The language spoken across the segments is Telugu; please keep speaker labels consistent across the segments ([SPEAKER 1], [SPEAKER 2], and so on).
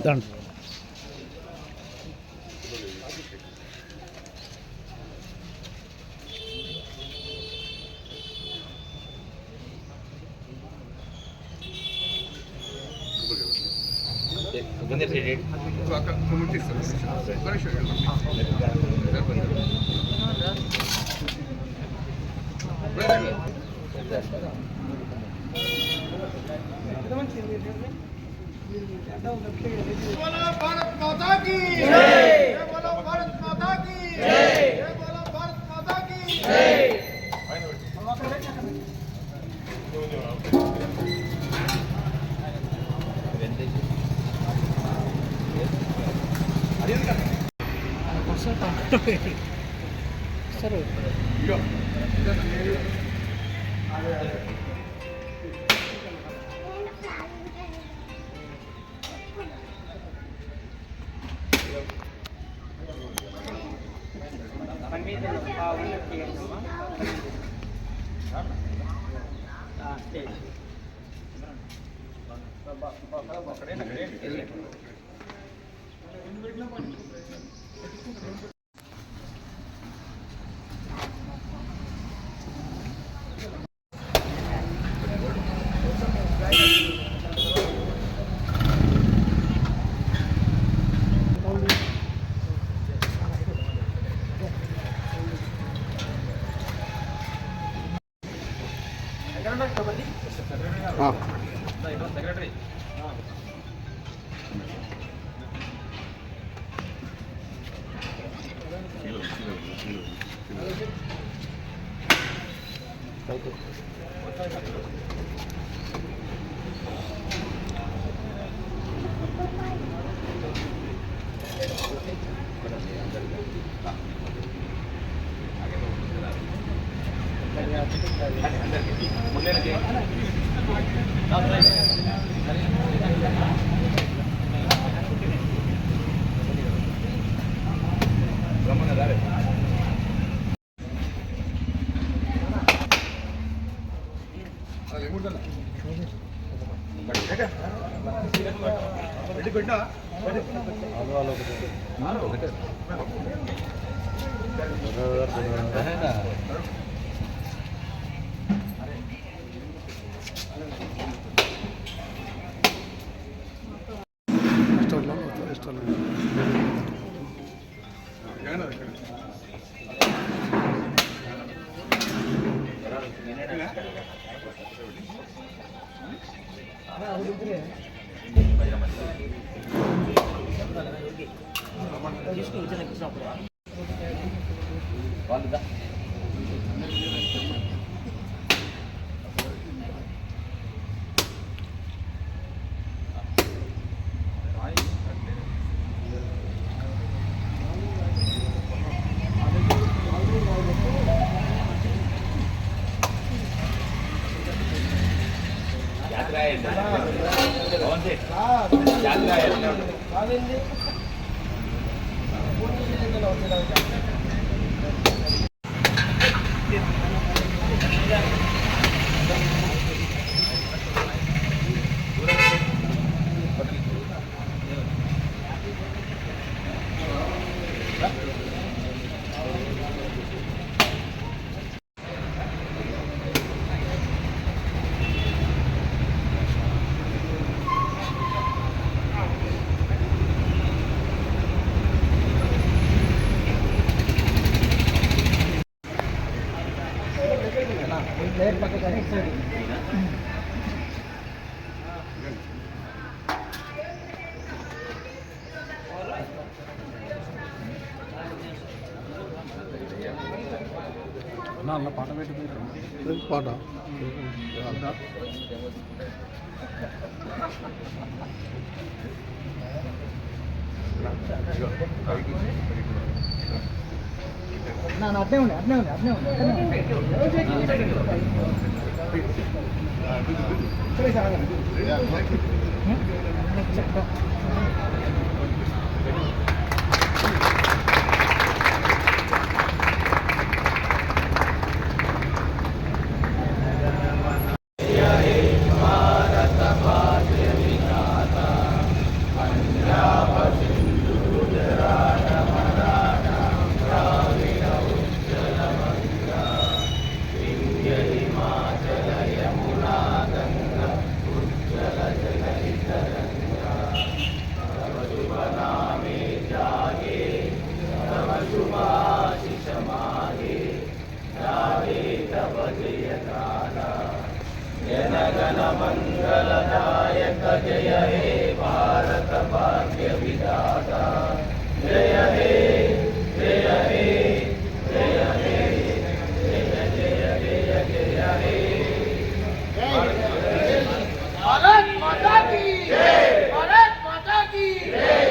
[SPEAKER 1] Done.
[SPEAKER 2] भारत माता की जय, बोलो भारत माता की जय, बोलो भारत माता की जय। సెక్రటరీ
[SPEAKER 1] అన్న పాట పెట్టి పాట
[SPEAKER 3] అట్నే ఉండే
[SPEAKER 4] మంగళదాయక జయ హే భారత భాగ్య విధాత జయ హే జయ హే జయ హే జయ జయ జయ జయ హే
[SPEAKER 2] भारत माता की जय भारत माता की जय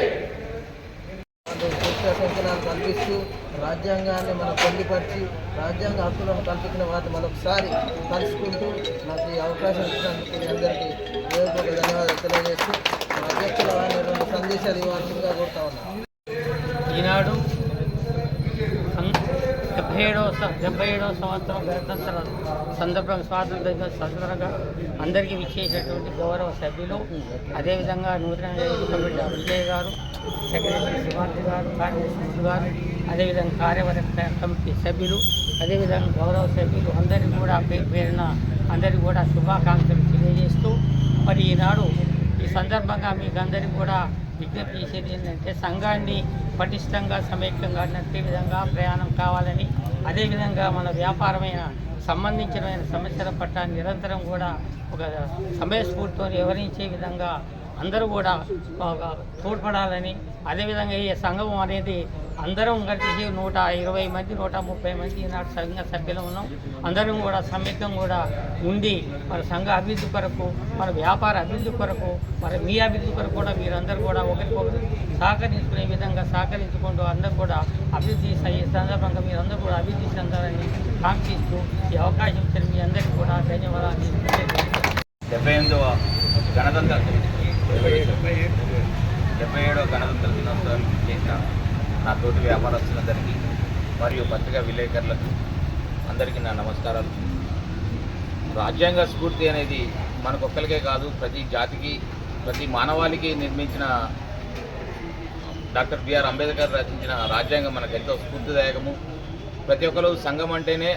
[SPEAKER 3] శిక్షా సంచలనాలు కల్పిస్తూ రాజ్యాంగాన్ని మనం పొందుపరిచి రాజ్యాంగ హక్కులను కల్పించిన వాటిని మరొకసారి కలుసుకుంటూ నాకు ఈ అవకాశం ఇచ్చినందుకు మీ అందరికీ హృదయపూర్వక ధన్యవాదాలు తెలియజేస్తూ మా అధ్యక్షుల వారిని 2 సందేశాలు ఇవ్వాల్సిందిగా కోరుతా ఉన్నాను.
[SPEAKER 5] ఈనాడు 77వ సంవత్సరం గణతంత్ర సందర్భంగా స్వాతంత్ర సందర్భంగా అందరికీ విచ్చేసినటువంటి గౌరవ సభ్యులు, అదేవిధంగా నూతనంగా ఎన్నికబడిన విజయ్ గారు, సెక్రటరీ శివాజీ గారు, కార్యదర్శి గారు, అదేవిధంగా కార్యవర్గ కమిటీ సభ్యులు, అదేవిధంగా గౌరవ సభ్యులు అందరికీ కూడా పేరున అందరికీ కూడా శుభాకాంక్షలు తెలియజేస్తూ మరి ఈనాడు ఈ సందర్భంగా మీకు అందరికీ కూడా విజ్ఞప్తి చేసేది ఏంటంటే సంఘాన్ని పటిష్టంగా సమైక్యంగా నడిపే విధంగా ప్రయాణం కావాలని, అదేవిధంగా మన వ్యాపారమైన సంబంధించిన సమస్యల పట్ల నిరంతరం కూడా ఒక సమయస్ఫూర్తితో వివరించే విధంగా అందరూ కూడా తోడ్పడాలని, అదేవిధంగా ఈ సంఘం అనేది అందరం కలిసి 120 మంది 130 మంది ఈనాడు సంఘ సభ్యులు ఉన్నాం. అందరం కూడా సమైక్యం కూడా ఉండి మన సంఘ అభివృద్ధి కొరకు, మన వ్యాపార అభివృద్ధి కొరకు, మరి మీ అభివృద్ధి కొరకు కూడా మీరందరూ కూడా ఒకరికొకరు సహకరించుకునే విధంగా సహకరించుకుంటూ అందరూ కూడా అభివృద్ధి సందర్భంగా మీరందరూ కూడా అభివృద్ధి చెందాలని కాంక్షిస్తూ ఈ అవకాశం ఇచ్చిన మీ అందరికీ కూడా ధన్యవాదాలు.
[SPEAKER 4] 78వ గణతంత్ర 77వ గణతంత్ర దినోత్సవం చేసిన నా తోటి వ్యాపారస్తులందరికీ మరియు పత్రికా విలేకరులకు అందరికీ నా నమస్కారాలు. రాజ్యాంగ స్ఫూర్తి అనేది మనకొక్కరికే కాదు, ప్రతి జాతికి, ప్రతి మానవాళికి నిర్మించిన డాక్టర్ బిఆర్ అంబేద్కర్ రచించిన రాజ్యాంగం మనకు ఎంతో స్ఫూర్తిదాయకము. ప్రతి ఒక్కరు సంఘం అంటేనే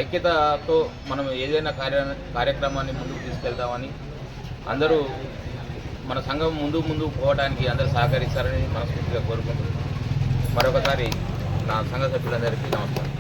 [SPEAKER 4] ఐక్యతతో మనం ఏదైనా కార్యక్రమాన్ని ముందుకు తీసుకెళ్తామని, అందరూ మన సంఘం ముందు పోవడానికి అందరూ సహకరిస్తారని మనస్ఫూర్తిగా కోరుకుంటున్నాను. మరొకసారి నా సంఘ సభ్యులందరికీ నమస్కారం.